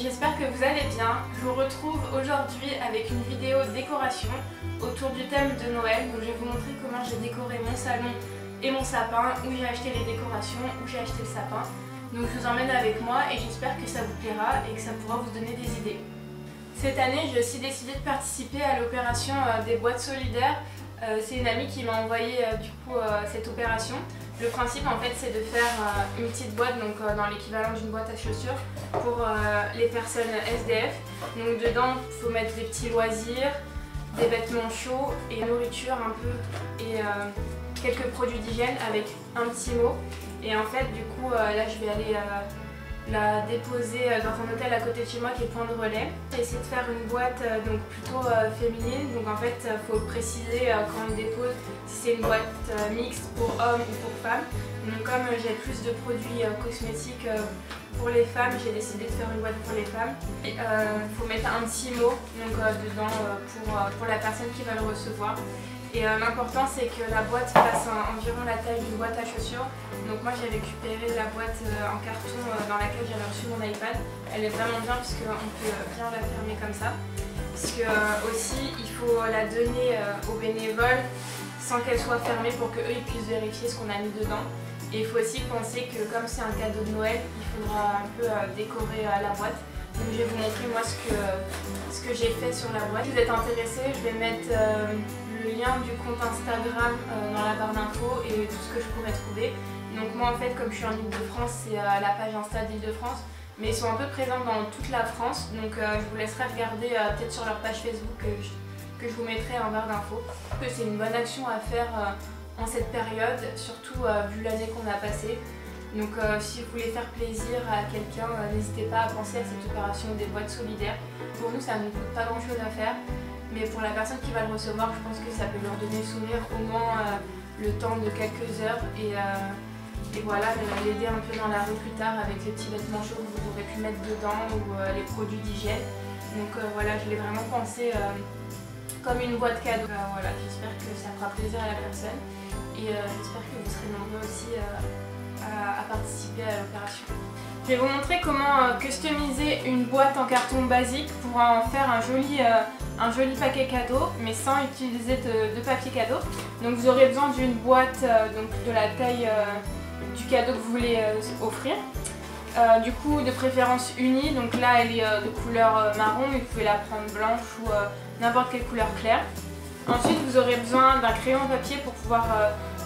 j'espère que vous allez bien. Je vous retrouve aujourd'hui avec une vidéo décoration autour du thème de Noël. Donc je vais vous montrer comment j'ai décoré mon salon et mon sapin, où j'ai acheté les décorations, où j'ai acheté le sapin. Donc je vous emmène avec moi et j'espère que ça vous plaira et que ça pourra vous donner des idées. Cette année, j'ai aussi décidé de participer à l'opération des boîtes solidaires. C'est une amie qui m'a envoyé cette opération. Le principe en fait c'est de faire une petite boîte donc dans l'équivalent d'une boîte à chaussures pour les personnes SDF. Donc dedans il faut mettre des petits loisirs, des vêtements chauds et nourriture un peu et quelques produits d'hygiène avec un petit mot. Et en fait du coup là je vais aller la déposer dans un hôtel à côté de chez moi qui est Point de Relais. J'ai essayé de faire une boîte donc plutôt féminine, donc en fait il faut préciser quand on dépose si c'est une boîte mixte pour hommes ou pour femmes. Donc comme j'ai plus de produits cosmétiques pour les femmes, j'ai décidé de faire une boîte pour les femmes. Il faut mettre un petit mot donc, dedans pour la personne qui va le recevoir. Et l'important c'est que la boîte fasse environ la taille d'une boîte à chaussures. Donc moi j'ai récupéré la boîte en carton dans laquelle j'avais reçu mon iPad. Elle est vraiment bien puisqu'on peut bien la fermer comme ça. Puisque aussi il faut la donner aux bénévoles sans qu'elle soit fermée pour qu'eux ils puissent vérifier ce qu'on a mis dedans. Et il faut aussi penser que comme c'est un cadeau de Noël, il faudra un peu décorer la boîte. Donc je vais vous montrer moi ce que j'ai fait sur la boîte. Si vous êtes intéressé, je vais mettre le lien du compte Instagram dans la barre d'infos et tout ce que je pourrais trouver. Donc moi en fait comme je suis en Ile-de-France, c'est la page Insta d'Ile-de-France, mais ils sont un peu présents dans toute la France. Donc je vous laisserai regarder peut-être sur leur page Facebook que je vous mettrai en barre d'infos. C'est une bonne action à faire en cette période, surtout vu l'année qu'on a passée. Donc si vous voulez faire plaisir à quelqu'un, n'hésitez pas à penser à cette opération des boîtes solidaires. Pour nous ça ne nous coûte pas grand chose à faire, mais pour la personne qui va le recevoir, je pense que ça peut leur donner le sourire au moins le temps de quelques heures et voilà, l'aider un peu dans la rue plus tard avec les petits vêtements chauds que vous aurez pu mettre dedans ou les produits d'hygiène. Donc voilà, je l'ai vraiment pensé comme une boîte cadeau. Voilà, j'espère que ça fera plaisir à la personne et j'espère que vous serez nombreux aussi à participer à l'opération. Je vais vous montrer comment customiser une boîte en carton basique pour en faire un joli paquet cadeau, mais sans utiliser de papier cadeau. Donc vous aurez besoin d'une boîte donc de la taille du cadeau que vous voulez offrir. Du coup de préférence unie, donc là elle est de couleur marron, mais vous pouvez la prendre blanche ou n'importe quelle couleur claire. Ensuite vous aurez besoin d'un crayon papier pour pouvoir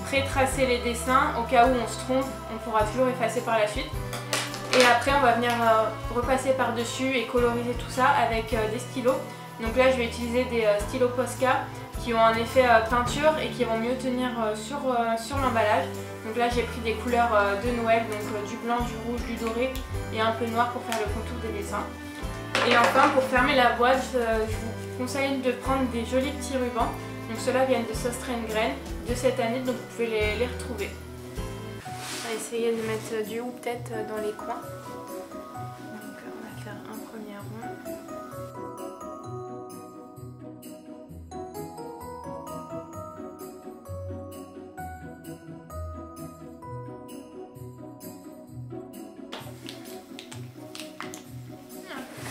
pré-tracer les dessins. Au cas où on se trompe, on pourra toujours effacer par la suite. Et après on va venir repasser par dessus et coloriser tout ça avec des stylos. Donc là je vais utiliser des stylos Posca qui ont un effet peinture et qui vont mieux tenir sur l'emballage. Donc là j'ai pris des couleurs de Noël, donc du blanc, du rouge, du doré et un peu noir pour faire le contour des dessins. Et enfin pour fermer la boîte, je vous conseille de prendre des jolis petits rubans. Donc ceux-là viennent de Sostrain Grain de cette année, donc vous pouvez les retrouver. On va essayer de mettre du haut peut-être dans les coins. Donc on va faire un premier rond.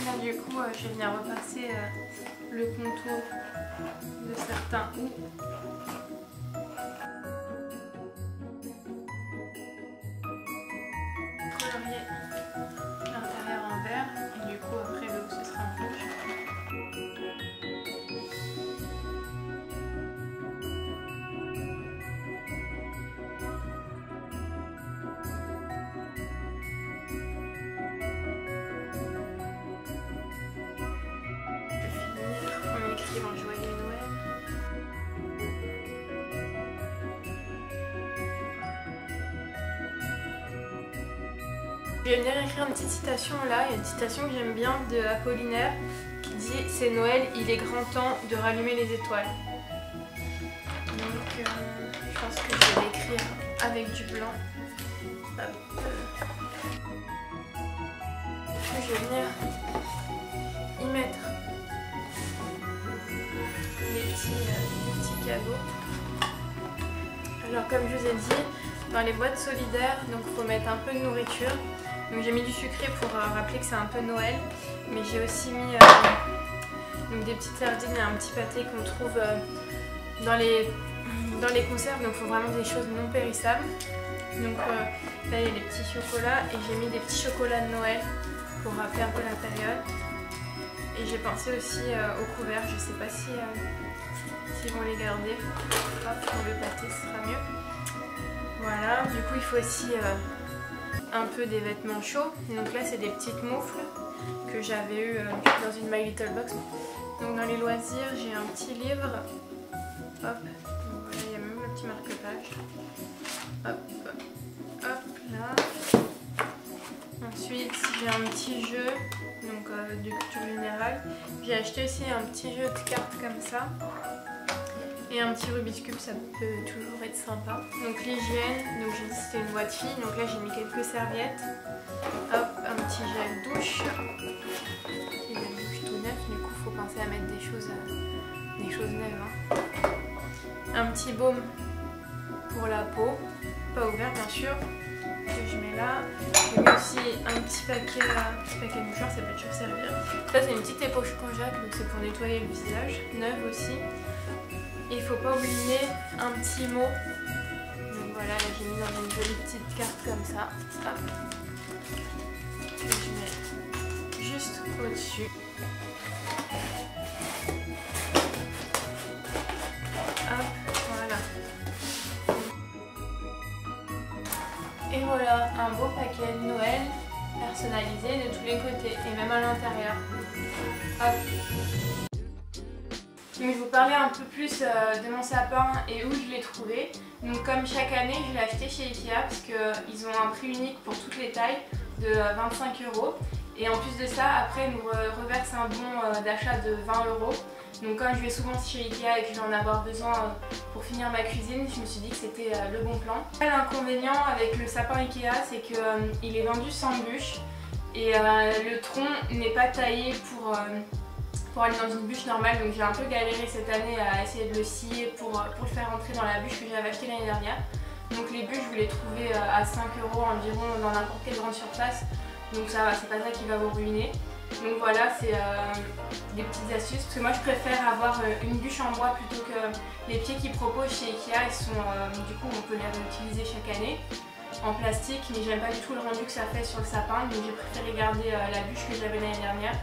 Là du coup je vais venir repasser le contour de certains houes. Colorier l'intérieur en vert et du coup après le haut ce sera en rouge. On écrit un joyeux Noël. Je vais venir écrire une petite citation là, il y a une citation que j'aime bien de Apollinaire qui dit « C'est Noël, il est grand temps de rallumer les étoiles ». Donc je pense que je vais l'écrire avec du blanc. Je vais venir y mettre les petits cadeaux. Alors comme je vous ai dit, dans les boîtes solidaires, donc il faut mettre un peu de nourriture. Donc j'ai mis du sucré pour rappeler que c'est un peu Noël. Mais j'ai aussi mis donc des petites sardines et un petit pâté qu'on trouve dans les conserves. Donc il faut vraiment des choses non périssables. Donc là il y a les petits chocolats et j'ai mis des petits chocolats de Noël pour rappeler un peu la période. Et j'ai pensé aussi au couvert, je sais pas si s'ils vont les garder. Hop, pour le pâté ce sera mieux. Voilà, du coup il faut aussi un peu des vêtements chauds. Donc là c'est des petites moufles que j'avais eu dans une My Little Box. Donc dans les loisirs j'ai un petit livre. Hop, donc voilà, il y a même le petit marque-page. Hop, hop là. Ensuite j'ai un petit jeu donc de culture générale. J'ai acheté aussi un petit jeu de cartes comme ça. Et un petit Rubik's Cube, ça peut toujours être sympa. Donc l'hygiène, donc j'ai dit c'était une boîte fille, donc là j'ai mis quelques serviettes. Hop, un petit gel douche. Petit gel douche tout neuf, du coup il faut penser à mettre des choses neuves. Hein. Un petit baume pour la peau, pas ouvert bien sûr, que je mets là. J'ai mis aussi un petit paquet de mouchoirs, ça peut toujours servir. Ça c'est une petite éponge conjac, donc c'est pour nettoyer le visage, neuve aussi. Et il ne faut pas oublier un petit mot. Donc voilà, là j'ai mis dans une jolie petite carte comme ça. Hop. Que je mets juste au-dessus. Hop, voilà. Et voilà, un beau paquet de Noël personnalisé de tous les côtés et même à l'intérieur. Hop. Donc je vais vous parler un peu plus de mon sapin et où je l'ai trouvé. Donc comme chaque année je l'ai acheté chez Ikea parce qu'ils ont un prix unique pour toutes les tailles de 25 €. Et en plus de ça, après ils nous reversent un bon d'achat de 20 €. Donc comme je vais souvent chez Ikea et que je vais en avoir besoin pour finir ma cuisine, je me suis dit que c'était le bon plan. L'inconvénient avec le sapin Ikea, c'est qu'il est vendu sans bûche et le tronc n'est pas taillé pour aller dans une bûche normale, donc j'ai un peu galéré cette année à essayer de le scier pour le faire rentrer dans la bûche que j'avais acheté l'année dernière. Donc les bûches, vous les trouvez à 5 € environ dans n'importe quelle grande surface, donc ça va, c'est pas ça qui va vous ruiner. Donc voilà, c'est des petites astuces, parce que moi je préfère avoir une bûche en bois plutôt que les pieds qu'ils proposent chez Ikea. Ils sont, du coup on peut les réutiliser chaque année en plastique, mais j'aime pas du tout le rendu que ça fait sur le sapin, donc j'ai préféré garder la bûche que j'avais l'année dernière.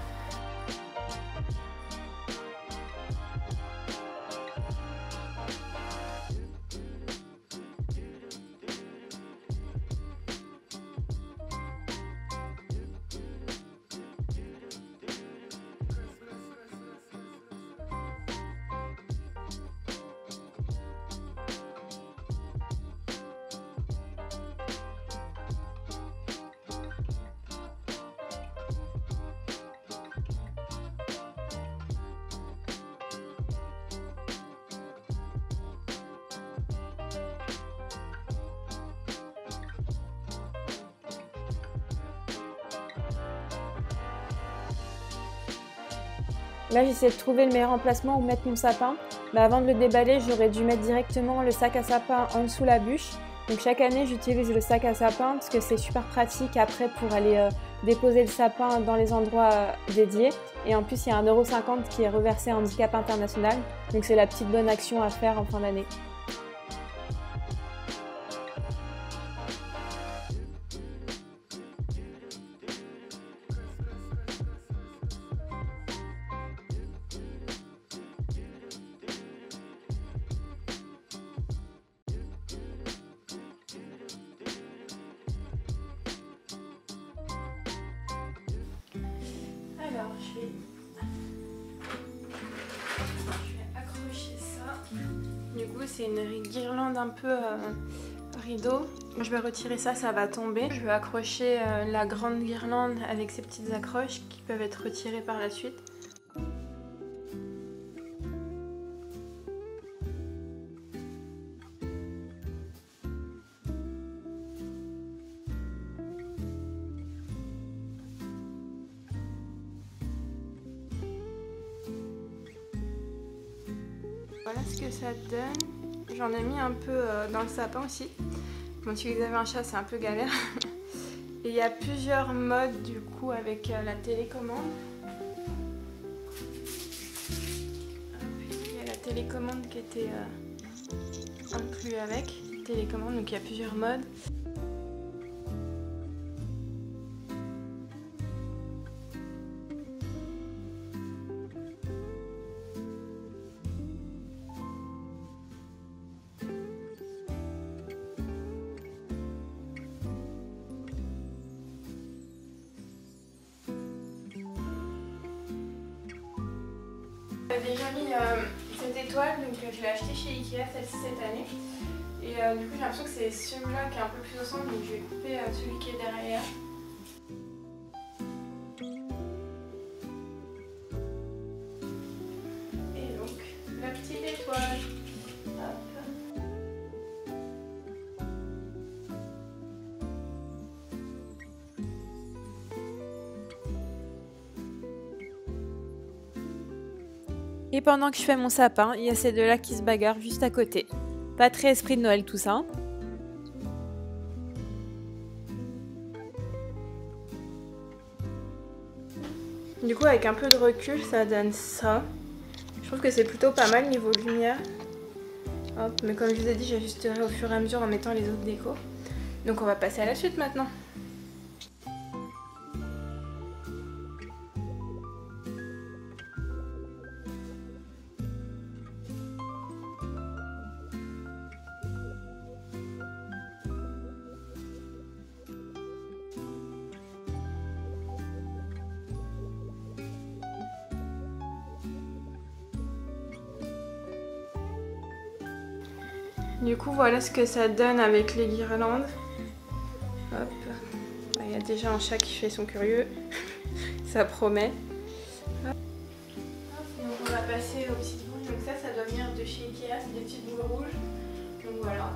Là, j'essaie de trouver le meilleur emplacement où mettre mon sapin. Mais avant de le déballer, j'aurais dû mettre directement le sac à sapin en dessous la bûche. Donc chaque année, j'utilise le sac à sapin parce que c'est super pratique après pour aller déposer le sapin dans les endroits dédiés. Et en plus, il y a 1,50 € qui est reversé à Handicap International. Donc c'est la petite bonne action à faire en fin d'année. Alors, je vais accrocher ça. Du coup, c'est une guirlande un peu rideau. Je vais retirer ça, ça va tomber. Je vais accrocher la grande guirlande avec ces petites accroches qui peuvent être retirées par la suite. Voilà ce que ça donne. J'en ai mis un peu dans le sapin aussi. Bon, si vous avez un chat, c'est un peu galère. Et il y a plusieurs modes du coup avec la télécommande. Il y a la télécommande qui était inclus avec télécommande, donc il y a plusieurs modes. J'ai déjà mis cette étoile, donc je l'ai acheté chez Ikea cette année. Et du coup j'ai l'impression que c'est celui-là qui est un peu plus au centre, donc je vais couper celui qui est derrière. Et donc la petite étoile. Hop. Et pendant que je fais mon sapin, il y a ces deux-là qui se bagarrent juste à côté. Pas très esprit de Noël tout ça. Du coup avec un peu de recul ça donne ça. Je trouve que c'est plutôt pas mal niveau lumière. Hop, mais comme je vous ai dit j'ajusterai au fur et à mesure en mettant les autres décos. Donc on va passer à la suite maintenant. Du coup voilà ce que ça donne avec les guirlandes. Hop. Il y a déjà un chat qui fait son curieux. Ça promet. Hop. Donc on va passer aux petites boules. Donc ça doit venir de chez Ikea, c'est des petites boules rouges. Donc voilà.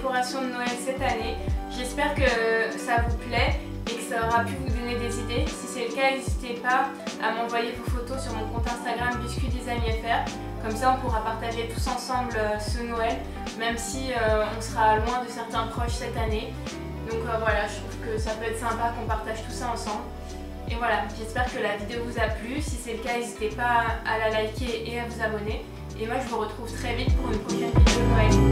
décoration de Noël cette année. J'espère que ça vous plaît et que ça aura pu vous donner des idées. Si c'est le cas, n'hésitez pas à m'envoyer vos photos sur mon compte Instagram biscuitdesign.fr. Comme ça, on pourra partager tous ensemble ce Noël, même si on sera loin de certains proches cette année. Donc voilà, je trouve que ça peut être sympa qu'on partage tout ça ensemble. Et voilà, j'espère que la vidéo vous a plu. Si c'est le cas, n'hésitez pas à la liker et à vous abonner. Et moi, je vous retrouve très vite pour une prochaine vidéo de Noël.